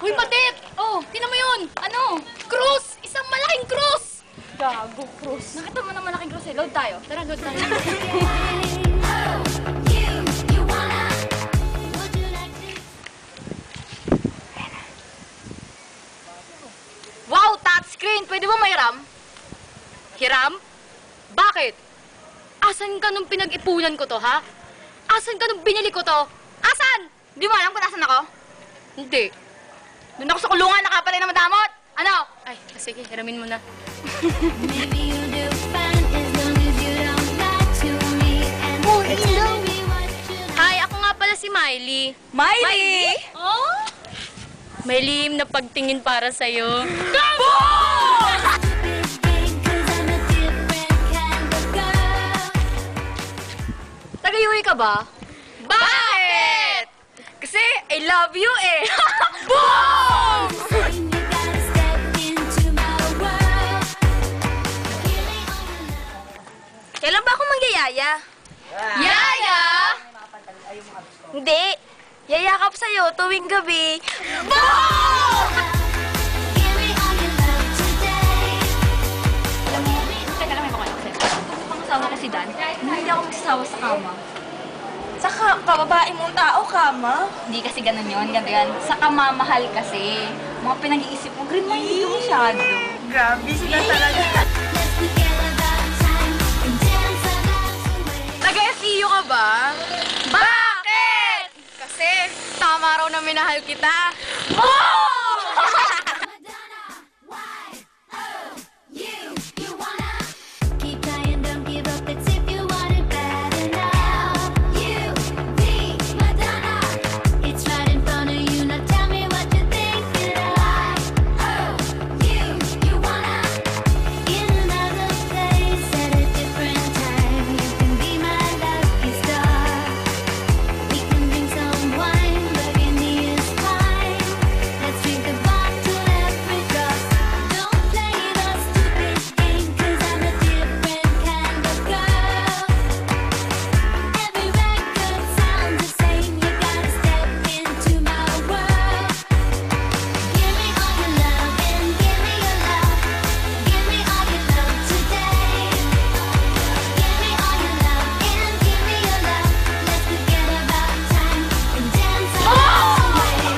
Uy, Patit! Oh, tinan mo yun! Ano? Krus! Isang malaking krus! Gago, Cruz. Nakita mo na malaking krus eh. Load tayo. Tara, load tayo. Wow, touchscreen! Pwede ba may RAM? Hiram? Bakit? Asan ka nung pinag-ipunan ko to, ha? Asan ka nung binili ko to? Asan? Di mo alam kung nasan ako? Hindi. Doon ako sa kulungan, nakapalay na madamot! Ano? Ay, sige, hiramin mo na. Hi, ako nga pala si Miley. Miley! Oh? May lihim na pagtingin para sa'yo. Taga-Yui ka ba? Bakit? Kasi I love you eh. Boom! Kailan ba ako mangyayaya? Yaya? Hindi. Yayakap sa'yo tuwing gabi. Boom! Teka lang, may baka kasi. Kung asawa ko si Dan, hindi ako magsasawa sa kama. Saka, kababae mong tao ka, ma. Hindi kasi ganun yun, ganun yan. Sa kamamahal kasi. Mga pinag-iisip mo, green-minded ko masyado. Grabe sila talaga. Taga-SEU ka ba? Bakit? Kasi tama raw na minahal kita. Oh!